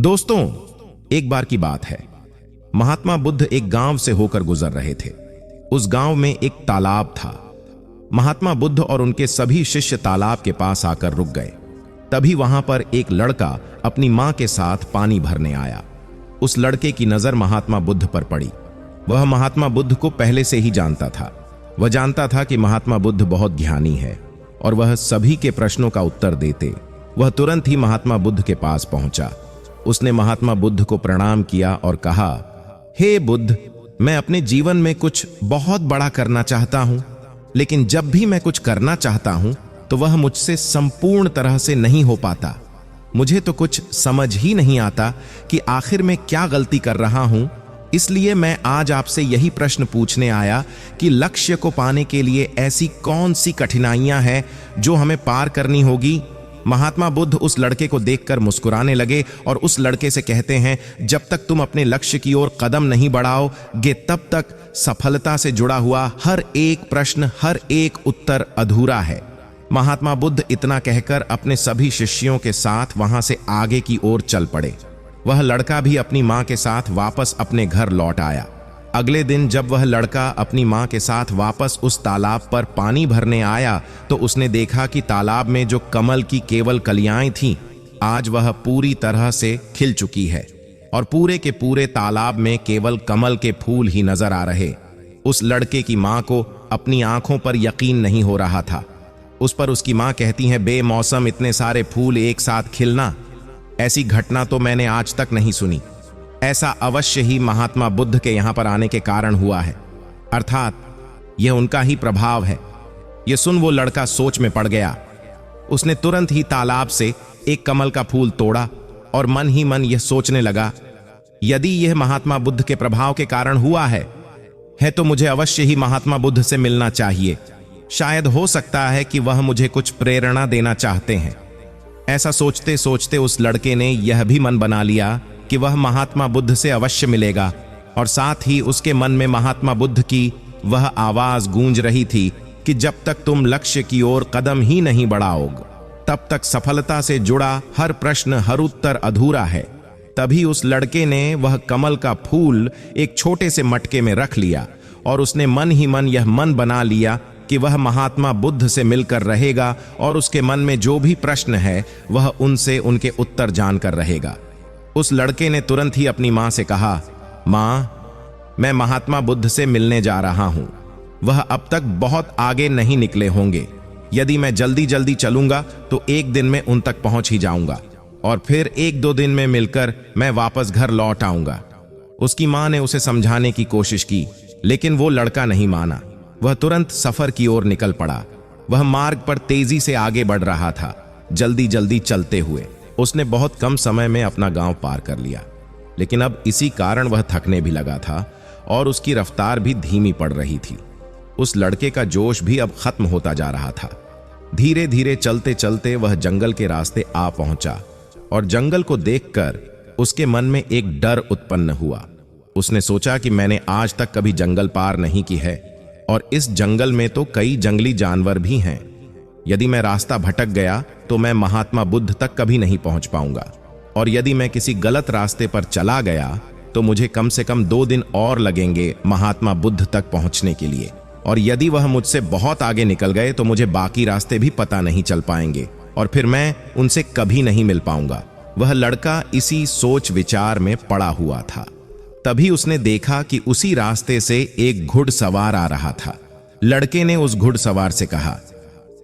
दोस्तों, एक बार की बात है। महात्मा बुद्ध एक गांव से होकर गुजर रहे थे। उस गांव में एक तालाब था। महात्मा बुद्ध और उनके सभी शिष्य तालाब के पास आकर रुक गए। तभी वहां पर एक लड़का अपनी मां के साथ पानी भरने आया। उस लड़के की नजर महात्मा बुद्ध पर पड़ी। वह महात्मा बुद्ध को पहले से ही जानता था। वह जानता था कि महात्मा बुद्ध बहुत ज्ञानी है और वह सभी के प्रश्नों का उत्तर देते। वह तुरंत ही महात्मा बुद्ध के पास पहुंचा। उसने महात्मा बुद्ध को प्रणाम किया और कहा, हे बुद्ध, मैं अपने जीवन में कुछ बहुत बड़ा करना चाहता हूं, लेकिन जब भी मैं कुछ करना चाहता हूं तो वह मुझसे संपूर्ण तरह से नहीं हो पाता। मुझे तो कुछ समझ ही नहीं आता कि आखिर मैं क्या गलती कर रहा हूं। इसलिए मैं आज आपसे यही प्रश्न पूछने आया कि लक्ष्य को पाने के लिए ऐसी कौन सी कठिनाइयां हैं जो हमें पार करनी होगी। महात्मा बुद्ध उस लड़के को देखकर मुस्कुराने लगे और उस लड़के से कहते हैं, जब तक तुम अपने लक्ष्य की ओर कदम नहीं बढ़ाओगे तब तक सफलता से जुड़ा हुआ हर एक प्रश्न, हर एक उत्तर अधूरा है। महात्मा बुद्ध इतना कहकर अपने सभी शिष्यों के साथ वहां से आगे की ओर चल पड़े। वह लड़का भी अपनी मां के साथ वापस अपने घर लौट आया। अगले दिन जब वह लड़का अपनी मां के साथ वापस उस तालाब पर पानी भरने आया तो उसने देखा कि तालाब में जो कमल की केवल कलियां थीं, आज वह पूरी तरह से खिल चुकी है और पूरे के पूरे तालाब में केवल कमल के फूल ही नजर आ रहे। उस लड़के की मां को अपनी आंखों पर यकीन नहीं हो रहा था। उस पर उसकी मां कहती है, बेमौसम इतने सारे फूल एक साथ खिलना, ऐसी घटना तो मैंने आज तक नहीं सुनी। ऐसा अवश्य ही महात्मा बुद्ध के यहां पर आने के कारण हुआ है, अर्थात यह उनका ही प्रभाव है। यह सुन वो लड़का सोच में पड़ गया। उसने तुरंत ही तालाब से एक कमल का फूल तोड़ा और मन ही मन यह सोचने लगा, यदि यह महात्मा बुद्ध के प्रभाव के कारण हुआ है तो मुझे अवश्य ही महात्मा बुद्ध से मिलना चाहिए। शायद हो सकता है कि वह मुझे कुछ प्रेरणा देना चाहते हैं। ऐसा सोचते सोचते उस लड़के ने यह भी मन बना लिया कि वह महात्मा बुद्ध से अवश्य मिलेगा और साथ ही उसके मन में महात्मा बुद्ध की वह आवाज गूंज रही थी कि जब तक तुम लक्ष्य की ओर कदम ही नहीं बढ़ाओगे तब तक सफलता से जुड़ा हर प्रश्न, हर उत्तर अधूरा है। तभी उस लड़के ने वह कमल का फूल एक छोटे से मटके में रख लिया और उसने मन ही मन यह मन बना लिया कि वह महात्मा बुद्ध से मिलकर रहेगा और उसके मन में जो भी प्रश्न है वह उनसे उनके उत्तर जानकर रहेगा। उस लड़के ने तुरंत ही अपनी मां से कहा, मां, मैं महात्मा बुद्ध से मिलने जा रहा हूं। वह अब तक बहुत आगे नहीं निकले होंगे। यदि मैं जल्दी जल्दी चलूंगा तो एक दिन में उन तक पहुंच ही जाऊंगा और फिर एक दो दिन में मिलकर मैं वापस घर लौट आऊंगा। उसकी मां ने उसे समझाने की कोशिश की, लेकिन वो लड़का नहीं माना। वह तुरंत सफर की ओर निकल पड़ा। वह मार्ग पर तेजी से आगे बढ़ रहा था। जल्दी जल्दी चलते हुए उसने बहुत कम समय में अपना गांव पार कर लिया, लेकिन अब इसी कारण वह थकने भी लगा था और उसकी रफ्तार भी धीमी पड़ रही थी। उस लड़के का जोश भी अब खत्म होता जा रहा था। धीरे धीरे चलते चलते वह जंगल के रास्ते आ पहुंचा और जंगल को देखकर उसके मन में एक डर उत्पन्न हुआ। उसने सोचा कि मैंने आज तक कभी जंगल पार नहीं की है और इस जंगल में तो कई जंगली जानवर भी हैं। यदि मैं रास्ता भटक गया तो मैं महात्मा बुद्ध तक कभी नहीं पहुंच पाऊंगा और यदि मैं किसी गलत रास्ते पर चला गया तो मुझे कम से कम 2 दिन और लगेंगे महात्मा बुद्ध तक पहुंचने के लिए, और यदि वह मुझसे बहुत आगे निकल गए तो मुझे बाकी रास्ते भी पता नहीं चल पाएंगे और फिर मैं उनसे कभी नहीं मिल पाऊंगा। वह लड़का इसी सोच विचार में पड़ा हुआ था। तभी उसने देखा कि उसी रास्ते से एक घुड़सवार आ रहा था। लड़के ने उस घुड़सवार से कहा,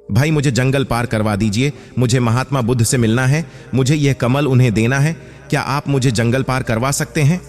भाई, मुझे जंगल पार करवा दीजिए, मुझे महात्मा बुद्ध से मिलना है, मुझे यह कमल उन्हें देना है, क्या आप मुझे जंगल पार करवा सकते हैं?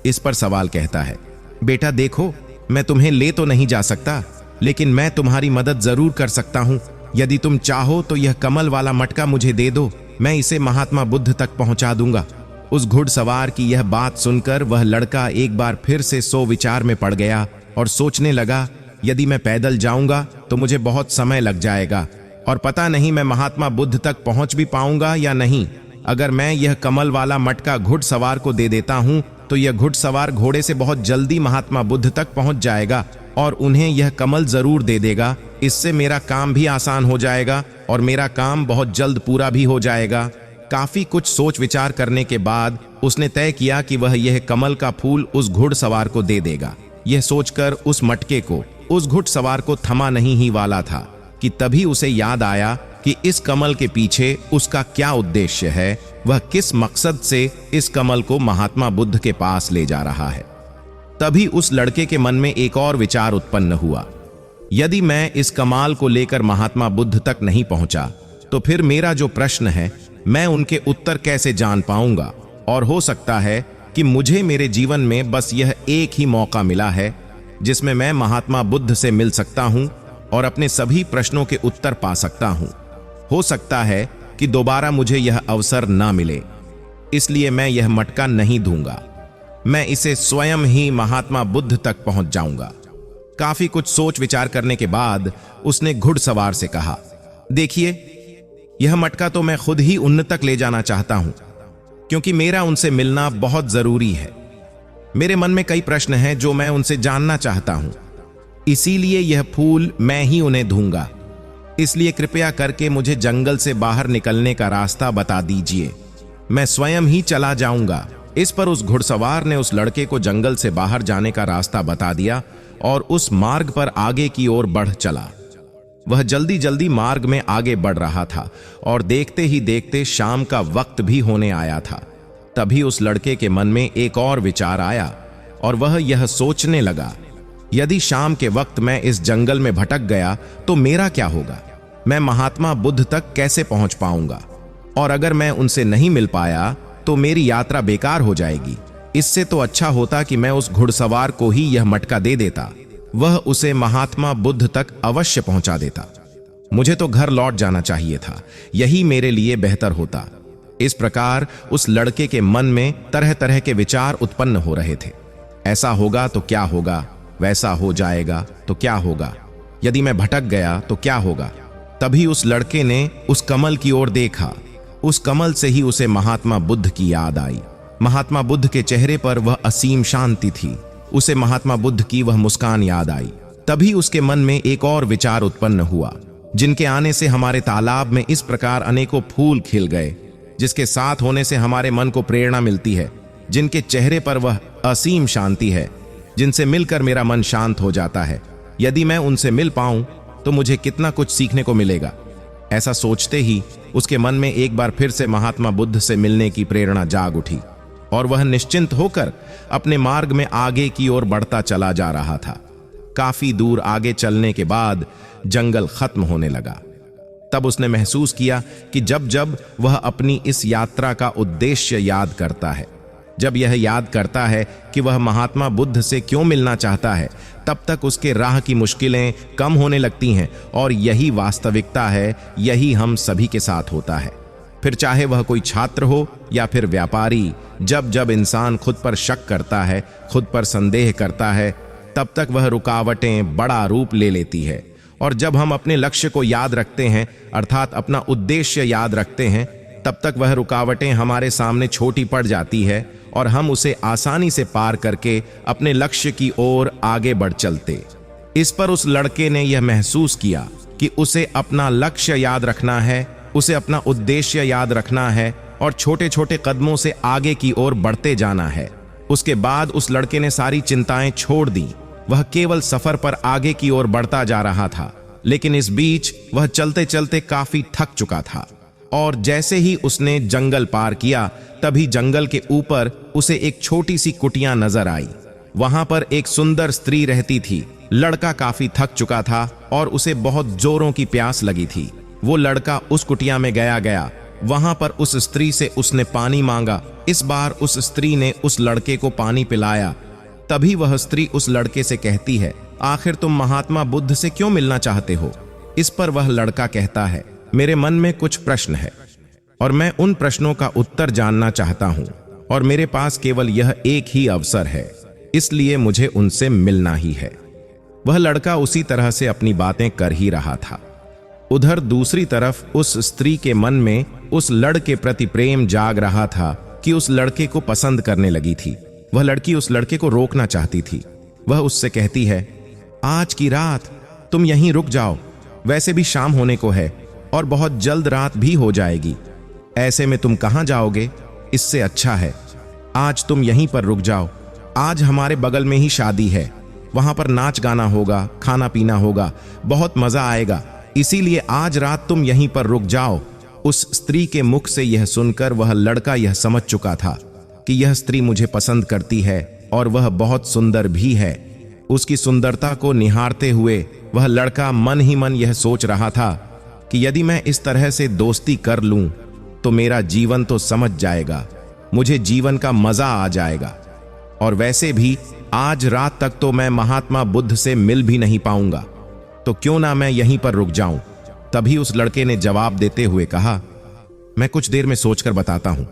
इस पर सवाल कहता है, बेटा देखो, मैं तुम्हें ले तो नहीं जा सकता, लेकिन मैं तुम्हारी मदद जरूर कर सकता हूं। यदि तुम चाहो तो यह कमल वाला मटका मुझे दे दो, मैं इसे महात्मा बुद्ध तक पहुंचा दूंगा। उस घुड़सवार की यह बात सुनकर वह लड़का एक बार फिर से सो विचार में पड़ गया और सोचने लगा, यदि मैं पैदल जाऊंगा तो मुझे बहुत समय लग जाएगा और पता नहीं मैं महात्मा बुद्ध तक पहुंच भी पाऊंगा या नहीं। अगर मैं यह कमल वाला मटका घुड़सवार को दे देता हूं तो यह घुड़सवार घोड़े से बहुत जल्दी महात्मा बुद्ध तक पहुंच जाएगा और उन्हें यह कमल जरूर दे देगा। इससे मेरा काम भी आसान हो जाएगा और मेरा काम बहुत जल्द पूरा भी हो जाएगा। काफी कुछ सोच विचार करने के बाद उसने तय किया कि वह यह कमल का फूल उस घुड़सवार को दे देगा। यह सोचकर उस मटके को उस घुड़सवार को थमा नहीं ही वाला था कि तभी उसे याद आया कि इस कमल के पीछे उसका क्या उद्देश्य है, वह किस मकसद से इस कमल को महात्मा बुद्ध के पास ले जा रहा है। तभी उस लड़के के मन में एक और विचार उत्पन्न हुआ, यदि मैं इस कमाल को लेकर महात्मा बुद्ध तक नहीं पहुंचा तो फिर मेरा जो प्रश्न है मैं उनके उत्तर कैसे जान पाऊंगा। और हो सकता है कि मुझे मेरे जीवन में बस यह एक ही मौका मिला है जिसमें मैं महात्मा बुद्ध से मिल सकता हूं और अपने सभी प्रश्नों के उत्तर पा सकता हूं। हो सकता है कि दोबारा मुझे यह अवसर ना मिले, इसलिए मैं यह मटका नहीं दूंगा। मैं इसे स्वयं ही महात्मा बुद्ध तक पहुंच जाऊंगा। काफी कुछ सोच विचार करने के बाद उसने घुड़सवार से कहा, देखिए, यह मटका तो मैं खुद ही उन तक ले जाना चाहता हूं, क्योंकि मेरा उनसे मिलना बहुत जरूरी है। मेरे मन में कई प्रश्न हैं जो मैं उनसे जानना चाहता हूं, इसीलिए यह फूल मैं ही उन्हें दूंगा। इसलिए कृपया करके मुझे जंगल से बाहर निकलने का रास्ता बता दीजिए, मैं स्वयं ही चला जाऊंगा। इस पर उस घुड़सवार ने उस लड़के को जंगल से बाहर जाने का रास्ता बता दिया और उस मार्ग पर आगे की ओर बढ़ चला। वह जल्दी जल्दी मार्ग में आगे बढ़ रहा था और देखते ही देखते शाम का वक्त भी होने आया था। तभी उस लड़के के मन में एक और विचार आया और वह यह सोचने लगा, यदि शाम के वक्त मैं इस जंगल में भटक गया तो मेरा क्या होगा? मैं महात्मा बुद्ध तक कैसे पहुंच पाऊंगा? और अगर मैं उनसे नहीं मिल पाया तो मेरी यात्रा बेकार हो जाएगी। इससे तो अच्छा होता कि मैं उस घुड़सवार को ही यह मटका दे देता, वह उसे महात्मा बुद्ध तक अवश्य पहुंचा देता। मुझे तो घर लौट जाना चाहिए था, यही मेरे लिए बेहतर होता। इस प्रकार उस लड़के के मन में तरह तरह के विचार उत्पन्न हो रहे थे। ऐसा होगा तो क्या होगा, वैसा हो जाएगा तो क्या होगा, यदि मैं भटक गया तो क्या होगा। तभी उस लड़के ने उस कमल की ओर देखा। उस कमल से ही उसे महात्मा बुद्ध की याद आई। महात्मा बुद्ध के चेहरे पर वह असीम शांति थी। उसे महात्मा बुद्ध की वह मुस्कान याद आई। तभी उसके मन में एक और विचार उत्पन्न हुआ, जिनके आने से हमारे तालाब में इस प्रकार अनेकों फूल खिल गए, जिसके साथ होने से हमारे मन को प्रेरणा मिलती है, जिनके चेहरे पर वह असीम शांति है, जिनसे मिलकर मेरा मन शांत हो जाता है। यदि मैं उनसे मिल पाऊं तो मुझे कितना कुछ सीखने को मिलेगा। ऐसा सोचते ही उसके मन में एक बार फिर से महात्मा बुद्ध से मिलने की प्रेरणा जाग उठी और वह निश्चिंत होकर अपने मार्ग में आगे की ओर बढ़ता चला जा रहा था। काफी दूर आगे चलने के बाद जंगल खत्म होने लगा। तब उसने महसूस किया कि जब जब वह अपनी इस यात्रा का उद्देश्य याद करता है, जब यह याद करता है कि वह महात्मा बुद्ध से क्यों मिलना चाहता है, तब तक उसके राह की मुश्किलें कम होने लगती हैं। और यही वास्तविकता है, यही हम सभी के साथ होता है। फिर चाहे वह कोई छात्र हो या फिर व्यापारी, जब जब इंसान खुद पर शक करता है, खुद पर संदेह करता है, तब तक वह रुकावटें बड़ा रूप ले लेती है। और जब हम अपने लक्ष्य को याद रखते हैं, अर्थात अपना उद्देश्य याद रखते हैं, तब तक वह रुकावटें हमारे सामने छोटी पड़ जाती है और हम उसे आसानी से पार करके अपने लक्ष्य की ओर आगे बढ़ चलते। इस पर उस लड़के ने यह महसूस किया कि उसे अपना लक्ष्य याद रखना है, उसे अपना उद्देश्य याद रखना है और छोटे छोटे कदमों से आगे की ओर बढ़ते जाना है। उसके बाद उस लड़के ने सारी चिंताएं छोड़ दी। वह केवल सफर पर आगे की ओर बढ़ता जा रहा था, लेकिन इस बीच वह चलते चलते काफी थक चुका था। और जैसे ही उसने जंगल पार किया, तभी जंगल के ऊपर उसे एक छोटी सी कुटिया नजर आई। वहां पर एक सुंदर स्त्री रहती थी। लड़का काफी थक चुका था और उसे बहुत जोरों की प्यास लगी थी। वो लड़का उस कुटिया में गया। वहां पर उस स्त्री से उसने पानी मांगा। इस बार उस स्त्री ने उस लड़के को पानी पिलाया। तभी वह स्त्री उस लड़के से कहती है, आखिर तुम महात्मा बुद्ध से क्यों मिलना चाहते हो? इस पर वह लड़का कहता है, मेरे मन में कुछ प्रश्न है और मैं उन प्रश्नों का उत्तर जानना चाहता हूं और मेरे पास केवल यह एक ही अवसर है, इसलिए मुझे उनसे मिलना ही है। वह लड़का उसी तरह से अपनी बातें कर ही रहा था। उधर दूसरी तरफ उस स्त्री के मन में उस लड़के के प्रति प्रेम जाग रहा था कि उस लड़के को पसंद करने लगी थी। वह लड़की उस लड़के को रोकना चाहती थी। वह उससे कहती है, आज की रात तुम यहीं रुक जाओ, वैसे भी शाम होने को है और बहुत जल्द रात भी हो जाएगी। ऐसे में तुम कहां जाओगे? इससे अच्छा है आज तुम यहीं पर रुक जाओ। आज हमारे बगल में ही शादी है, वहां पर नाच गाना होगा, खाना पीना होगा, बहुत मजा आएगा, इसीलिए आज रात तुम यहीं पर रुक जाओ। उस स्त्री के मुख से यह सुनकर वह लड़का यह समझ चुका था कि यह स्त्री मुझे पसंद करती है और वह बहुत सुंदर भी है। उसकी सुंदरता को निहारते हुए वह लड़का मन ही मन यह सोच रहा था कि यदि मैं इस तरह से दोस्ती कर लूं तो मेरा जीवन तो समझ जाएगा, मुझे जीवन का मजा आ जाएगा, और वैसे भी आज रात तक तो मैं महात्मा बुद्ध से मिल भी नहीं पाऊंगा, तो क्यों ना मैं यहीं पर रुक जाऊं। तभी उस लड़के ने जवाब देते हुए कहा, मैं कुछ देर में सोचकर बताता हूं।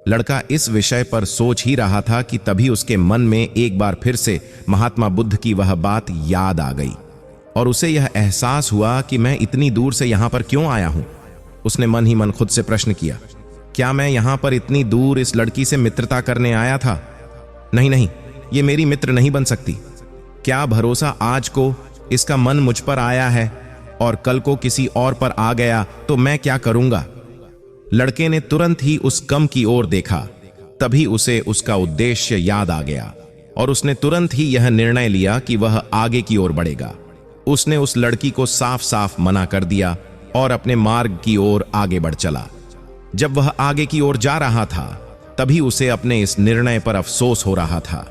लड़का इस विषय पर सोच ही रहा था कि तभी उसके मन में एक बार फिर से महात्मा बुद्ध की वह बात याद आ गई और उसे यह एहसास हुआ कि मैं इतनी दूर से यहां पर क्यों आया हूं। उसने मन ही मन खुद से प्रश्न किया, क्या मैं यहां पर इतनी दूर इस लड़की से मित्रता करने आया था? नहीं नहीं, ये मेरी मित्र नहीं बन सकती। क्या भरोसा आज को इसका मन मुझ पर आया है और कल को किसी और पर आ गया तो मैं क्या करूंगा? लड़के ने तुरंत ही उस कम की ओर देखा। तभी उसे उसका उद्देश्य याद आ गया और उसने तुरंत ही यह निर्णय लिया कि वह आगे की ओर बढ़ेगा। उसने उस लड़की को साफ साफ मना कर दिया और अपने मार्ग की ओर आगे बढ़ चला। जब वह आगे की ओर जा रहा था तभी उसे अपने इस निर्णय पर अफसोस हो रहा था।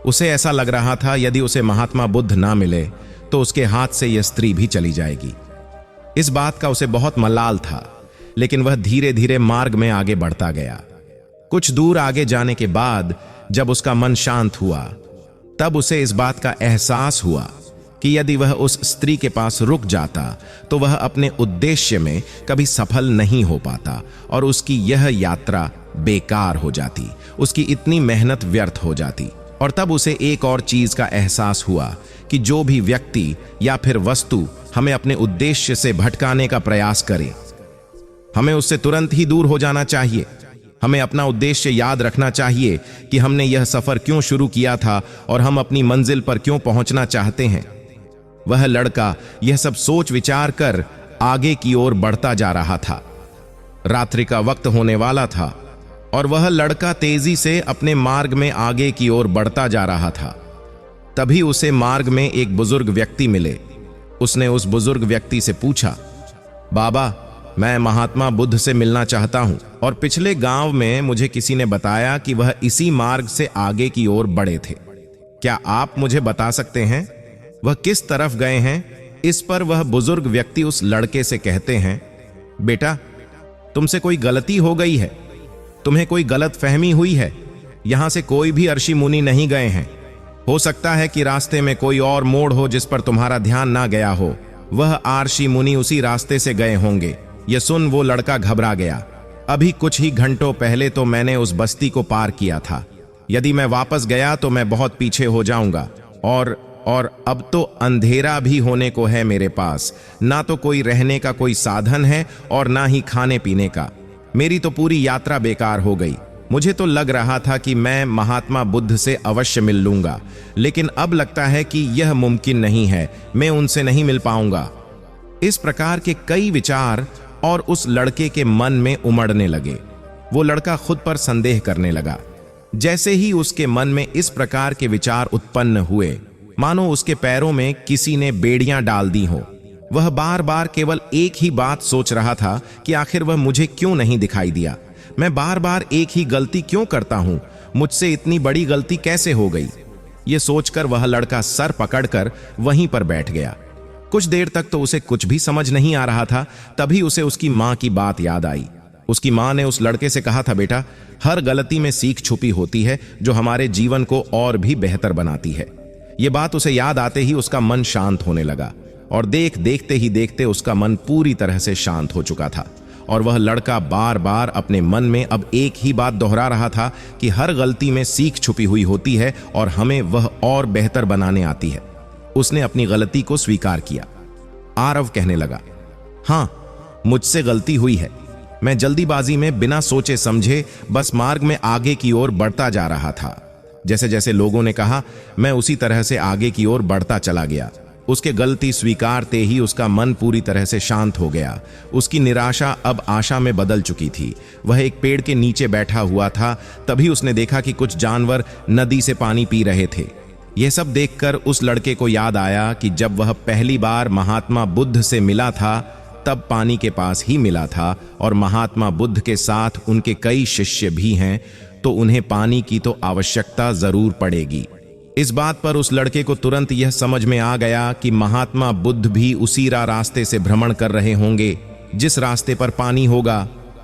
उसे ऐसा लग रहा था यदि उसे महात्मा बुद्ध ना मिले तो उसके हाथ से यह स्त्री भी चली जाएगी। इस बात का उसे बहुत मलाल था, लेकिन वह धीरे धीरे मार्ग में आगे बढ़ता गया। कुछ दूर आगे जाने के बाद जब उसका मन शांत हुआ तब उसे इस बात का एहसास हुआ कि यदि वह उस स्त्री के पास रुक जाता तो वह अपने उद्देश्य में कभी सफल नहीं हो पाता और उसकी यह यात्रा बेकार हो जाती, उसकी इतनी मेहनत व्यर्थ हो जाती। और तब उसे एक और चीज का एहसास हुआ कि जो भी व्यक्ति या फिर वस्तु हमें अपने उद्देश्य से भटकाने का प्रयास करे, हमें उससे तुरंत ही दूर हो जाना चाहिए। हमें अपना उद्देश्य याद रखना चाहिए कि हमने यह सफर क्यों शुरू किया था और हम अपनी मंजिल पर क्यों पहुंचना चाहते हैं। वह लड़का यह सब सोच विचार कर आगे की ओर बढ़ता जा रहा था। रात्रि का वक्त होने वाला था और वह लड़का तेजी से अपने मार्ग में आगे की ओर बढ़ता जा रहा था। तभी उसे मार्ग में एक बुजुर्ग व्यक्ति मिले। उसने उस बुजुर्ग व्यक्ति से पूछा, बाबा, मैं महात्मा बुद्ध से मिलना चाहता हूं और पिछले गांव में मुझे किसी ने बताया कि वह इसी मार्ग से आगे की ओर बढ़े थे। क्या आप मुझे बता सकते हैं वह किस तरफ गए हैं? इस पर वह बुजुर्ग व्यक्ति उस लड़के से कहते हैं, बेटा, तुमसे कोई गलती हो गई है, तुम्हें कोई गलत फहमी हुई है। यहां से कोई भी ऋषि मुनि नहीं गए हैं। हो सकता है कि रास्ते में कोई और मोड़ हो जिस पर तुम्हारा ध्यान ना गया हो। वह ऋषि मुनि उसी रास्ते से गए होंगे। यह सुन वो लड़का घबरा गया। अभी कुछ ही घंटों पहले तो मैंने उस बस्ती को पार किया था। यदि मैं वापस गया तो मैं बहुत पीछे हो जाऊंगा और अब तो अंधेरा भी होने को है मेरे पास। ना तो कोई रहने का कोई साधन है और ना ही खाने पीने का। मेरी तो पूरी यात्रा बेकार हो गई। मुझे तो लग रहा था कि मैं महात्मा बुद्ध से अवश्य मिल लूंगा, लेकिन अब लगता है कि यह मुमकिन नहीं है, मैं उनसे नहीं मिल पाऊंगा। इस प्रकार के कई विचार और उस लड़के के मन में उमड़ने लगे। वो लड़का खुद पर संदेह करने लगा। जैसे ही उसके मन में इस प्रकार के विचार उत्पन्न हुए, मानो उसके पैरों में किसी ने बेड़ियां डाल दी हो। वह बार बार केवल एक ही बात सोच रहा था कि आखिर वह मुझे क्यों नहीं दिखाई दिया। मैं बार बार एक ही गलती क्यों करता हूं, मुझसे इतनी बड़ी गलती कैसे हो गई। यह सोचकर वह लड़का सर पकड़कर वहीं पर बैठ गया। कुछ देर तक तो उसे कुछ भी समझ नहीं आ रहा था। तभी उसे उसकी मां की बात याद आई। उसकी मां ने उस लड़के से कहा था, बेटा, हर गलती में सीख छुपी होती है जो हमारे जीवन को और भी बेहतर बनाती है। यह बात उसे याद आते ही उसका मन शांत होने लगा और देखते ही देखते उसका मन पूरी तरह से शांत हो चुका था। और वह लड़का बार बार अपने मन में अब एक ही बात दोहरा रहा था कि हर गलती में सीख छुपी हुई होती है और हमें वह और बेहतर बनाने आती है। उसने अपनी गलती को स्वीकार किया। आरव कहने लगा, हाँ, मुझसे गलती हुई है। मैं जल्दीबाजी में बिना सोचे समझे बस मार्ग में आगे की ओर बढ़ता जा रहा था। जैसे जैसे लोगों ने कहा, मैं उसी तरह से आगे की ओर बढ़ता चला गया। उसके गलती स्वीकारते ही उसका मन पूरी तरह से शांत हो गया। उसकी निराशा अब आशा में बदल चुकी थी। वह एक पेड़ के नीचे बैठा हुआ था। तभी उसने देखा कि कुछ जानवर नदी से पानी पी रहे थे। यह सब देखकर उस लड़के को याद आया कि जब वह पहली बार महात्मा बुद्ध से मिला था तब पानी के पास ही मिला था, और महात्मा बुद्ध के साथ उनके कई शिष्य भी हैं, तो उन्हें पानी की तो आवश्यकता जरूर पड़ेगी। इस बात पर उस लड़के को तुरंत यह समझ में आ गया कि महात्मा बुद्ध भी उसी रास्ते से भ्रमण कर रहे होंगे जिस रास्ते पर पानी होगा।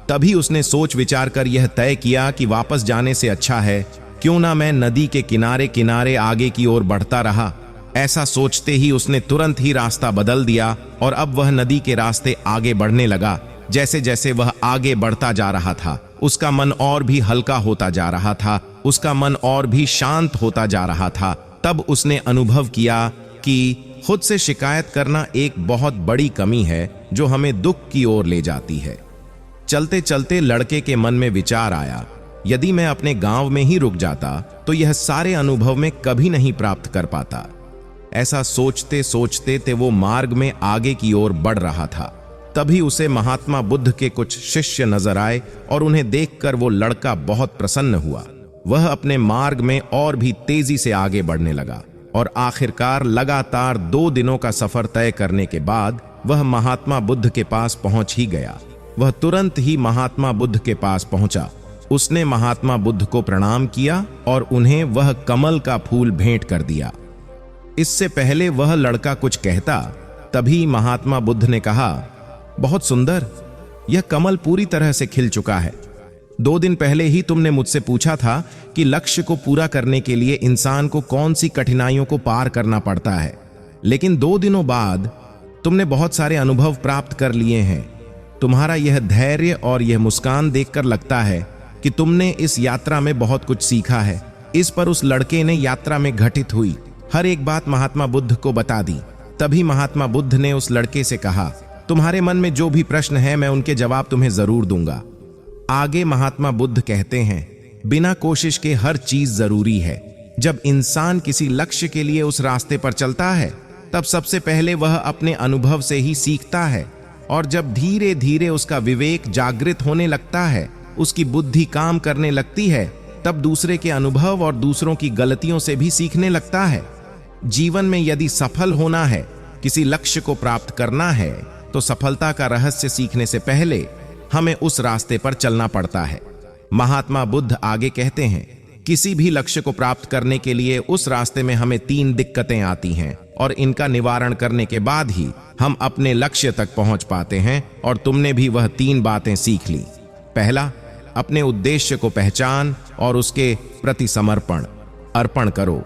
तभी उसने सोच विचार कर यह तय किया कि वापस जाने से अच्छा है क्यों ना मैं नदी के किनारे किनारे आगे की ओर बढ़ता रहा। ऐसा सोचते ही उसने तुरंत ही रास्ता बदल दिया और अब वह नदी के रास्ते आगे बढ़ने लगा। जैसे जैसे वह आगे बढ़ता जा रहा था उसका मन और भी हल्का होता जा रहा था, उसका मन और भी शांत होता जा रहा था। तब उसने अनुभव किया कि खुद से शिकायत करना एक बहुत बड़ी कमी है जो हमें दुख की ओर ले जाती है। चलते चलते लड़के के मन में विचार आया, यदि मैं अपने गांव में ही रुक जाता तो यह सारे अनुभव में कभी नहीं प्राप्त कर पाता। ऐसा सोचते सोचते ते वो मार्ग में आगे की ओर बढ़ रहा था। तभी उसे महात्मा बुद्ध के कुछ शिष्य नजर आए और उन्हें देखकर वो लड़का बहुत प्रसन्न हुआ। वह अपने मार्ग में और भी तेजी से आगे बढ़ने लगा और आखिरकार लगातार 2 दिनों का सफर तय करने के बाद वह महात्मा बुद्ध के पास पहुंच ही गया। वह तुरंत ही महात्मा बुद्ध के पास पहुंचा। उसने महात्मा बुद्ध को प्रणाम किया और उन्हें वह कमल का फूल भेंट कर दिया। इससे पहले वह लड़का कुछ कहता, तभी महात्मा बुद्ध ने कहा, बहुत सुंदर, यह कमल पूरी तरह से खिल चुका है। 2 दिन पहले ही तुमने मुझसे पूछा था कि लक्ष्य को पूरा करने के लिए इंसान को कौन सी कठिनाइयों को पार करना पड़ता है, लेकिन 2 दिनों बाद तुमने बहुत सारे अनुभव प्राप्त कर लिए हैं। तुम्हारा यह धैर्य और यह मुस्कान देखकर लगता है कि तुमने इस यात्रा में बहुत कुछ सीखा है। इस पर उस लड़के ने यात्रा में घटित हुई हर एक बात महात्मा बुद्ध को बता दी। तभी महात्मा बुद्ध ने उस लड़के से कहा, तुम्हारे मन में जो भी प्रश्न है मैं उनके जवाब तुम्हें जरूर दूंगा। आगे महात्मा बुद्ध कहते हैं, बिना कोशिश के हर चीज जरूरी है। जब इंसान किसी लक्ष्य के लिए उस रास्ते पर चलता है तब सबसे पहले वह अपने अनुभव से ही सीखता है, और जब धीरे धीरे उसका विवेक जागृत होने लगता है, उसकी बुद्धि काम करने लगती है, तब दूसरे के अनुभव और दूसरों की गलतियों से भी सीखने लगता है। जीवन में यदि सफल होना है, किसी लक्ष्य को प्राप्त करना है, तो सफलता का रहस्य सीखने से पहले हमें उस रास्ते पर चलना पड़ता है। महात्मा बुद्ध आगे कहते हैं, किसी भी लक्ष्य को प्राप्त करने के लिए उस रास्ते में हमें 3 दिक्कतें आती हैं और इनका निवारण करने के बाद ही हम अपने लक्ष्य तक पहुंच पाते हैं, और तुमने भी वह 3 बातें सीख ली। पहला, अपने उद्देश्य को पहचान और उसके प्रति अर्पण करो।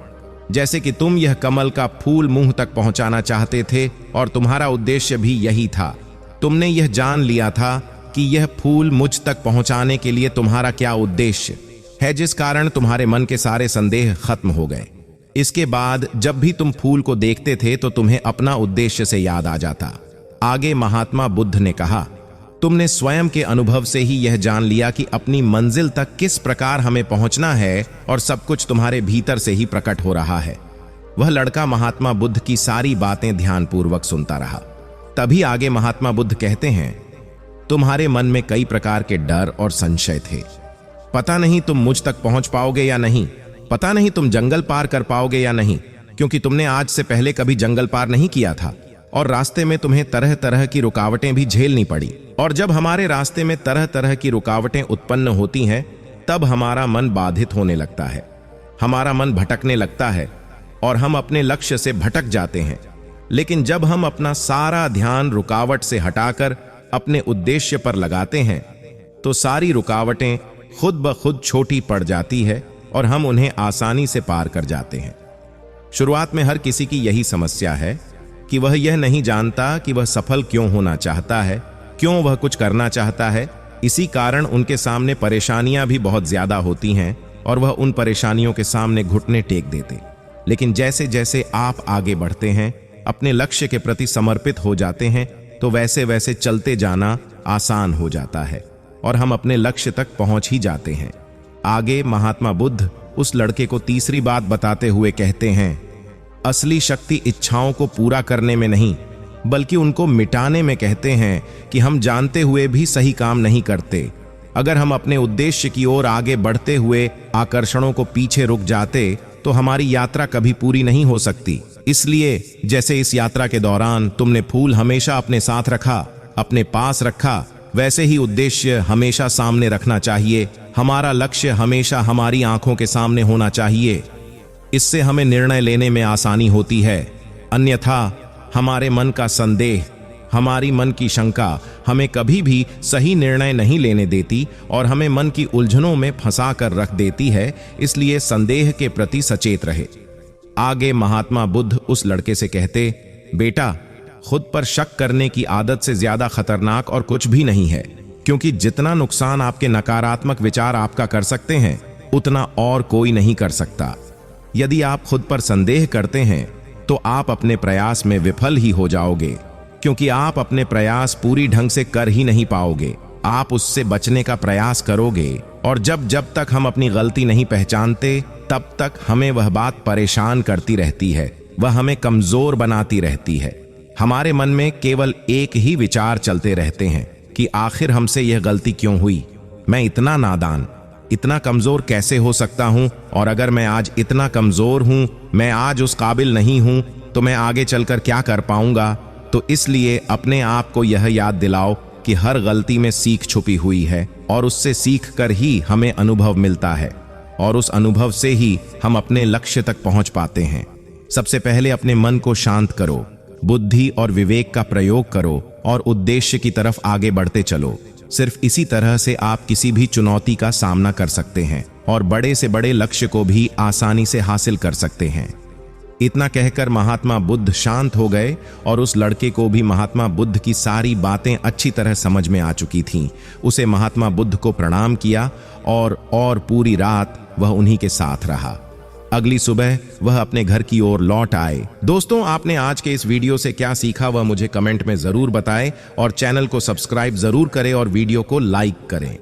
जैसे कि तुम यह कमल का फूल मुंह तक पहुंचाना चाहते थे और तुम्हारा उद्देश्य भी यही था। तुमने यह जान लिया था कि यह फूल मुझ तक पहुंचाने के लिए तुम्हारा क्या उद्देश्य है, जिस कारण तुम्हारे मन के सारे संदेह खत्म हो गए। इसके बाद जब भी तुम फूल को देखते थे तो तुम्हें अपना उद्देश्य से याद आ जाता। आगे महात्मा बुद्ध ने कहा, तुमने स्वयं के अनुभव से ही यह जान लिया कि अपनी मंजिल तक किस प्रकार हमें पहुंचना है, और सब कुछ तुम्हारे भीतर से ही प्रकट हो रहा है। वह लड़का महात्मा बुद्ध की सारी बातें ध्यानपूर्वक सुनता रहा। तभी आगे महात्मा बुद्ध कहते हैं, तुम्हारे मन में कई प्रकार के डर और संशय थे। पता नहीं तुम मुझ तक पहुंच पाओगे या नहीं, पता नहीं तुम जंगल पार कर पाओगे या नहीं, क्योंकि तुमने आज से पहले कभी जंगल पार नहीं किया था, और रास्ते में तुम्हें तरह तरह की रुकावटें भी झेलनी पड़ी। और जब हमारे रास्ते में तरह तरह की रुकावटें उत्पन्न होती हैं, तब हमारा मन बाधित होने लगता है, हमारा मन भटकने लगता है और हम अपने लक्ष्य से भटक जाते हैं। लेकिन जब हम अपना सारा ध्यान रुकावट से हटाकर अपने उद्देश्य पर लगाते हैं, तो सारी रुकावटें खुद ब खुद छोटी पड़ जाती है और हम उन्हें आसानी से पार कर जाते हैं। शुरुआत में हर किसी की यही समस्या है कि वह यह नहीं जानता कि वह सफल क्यों होना चाहता है, क्यों वह कुछ करना चाहता है। इसी कारण उनके सामने परेशानियां भी बहुत ज्यादा होती हैं और वह उन परेशानियों के सामने घुटने टेक देते। लेकिन जैसे जैसे आप आगे बढ़ते हैं, अपने लक्ष्य के प्रति समर्पित हो जाते हैं, तो वैसे वैसे चलते जाना आसान हो जाता है और हम अपने लक्ष्य तक पहुंच ही जाते हैं। आगे महात्मा बुद्ध उस लड़के को तीसरी बात बताते हुए कहते हैं, असली शक्ति इच्छाओं को पूरा करने में नहीं, बल्कि उनको मिटाने में कहते हैं कि हम जानते हुए भी सही काम नहीं करते। अगर हम अपने उद्देश्य की ओर आगे बढ़ते हुए आकर्षणों को पीछे रुक जाते तो हमारी यात्रा कभी पूरी नहीं हो सकती। इसलिए जैसे इस यात्रा के दौरान तुमने फूल हमेशा अपने साथ रखा, अपने पास रखा, वैसे ही उद्देश्य हमेशा सामने रखना चाहिए। हमारा लक्ष्य हमेशा हमारी आंखों के सामने होना चाहिए। इससे हमें निर्णय लेने में आसानी होती है। अन्यथा हमारे मन का संदेह, हमारी मन की शंका हमें कभी भी सही निर्णय नहीं लेने देती और हमें मन की उलझनों में फंसा कर रख देती है। इसलिए संदेह के प्रति सचेत रहे। आगे महात्मा बुद्ध उस लड़के से कहते, बेटा, खुद पर शक करने की आदत से ज्यादा खतरनाक और कुछ भी नहीं है, क्योंकि जितना नुकसान आपके नकारात्मक विचार आपका कर सकते हैं, उतना और कोई नहीं कर सकता। यदि आप खुद पर संदेह करते हैं तो आप अपने प्रयास में विफल ही हो जाओगे, क्योंकि आप अपने प्रयास पूरी ढंग से कर ही नहीं पाओगे। आप उससे बचने का प्रयास करोगे और जब तक हम अपनी गलती नहीं पहचानते तब तक हमें वह बात परेशान करती रहती है, वह हमें कमजोर बनाती रहती है। हमारे मन में केवल एक ही विचार चलते रहते हैं कि आखिर हमसे यह गलती क्यों हुई, मैं इतना नादान, इतना कमजोर कैसे हो सकता हूं, और अगर मैं आज इतना कमजोर हूं, मैं आज उस काबिल नहीं हूं, तो मैं आगे चलकर क्या कर पाऊंगा। तो इसलिए अपने आप को यह याद दिलाओ कि हर गलती में सीख छुपी हुई है और उससे सीख कर ही हमें अनुभव मिलता है और उस अनुभव से ही हम अपने लक्ष्य तक पहुंच पाते हैं। सबसे पहले अपने मन को शांत करो, बुद्धि और विवेक का प्रयोग करो और उद्देश्य की तरफ आगे बढ़ते चलो। सिर्फ इसी तरह से आप किसी भी चुनौती का सामना कर सकते हैं और बड़े से बड़े लक्ष्य को भी आसानी से हासिल कर सकते हैं। इतना कहकर महात्मा बुद्ध शांत हो गए और उस लड़के को भी महात्मा बुद्ध की सारी बातें अच्छी तरह समझ में आ चुकी थीं। उसे महात्मा बुद्ध को प्रणाम किया और पूरी रात वह उन्हीं के साथ रहा। अगली सुबह वह अपने घर की ओर लौट आए। दोस्तों, आपने आज के इस वीडियो से क्या सीखा वह मुझे कमेंट में जरूर बताएं और चैनल को सब्सक्राइब जरूर करें और वीडियो को लाइक करें।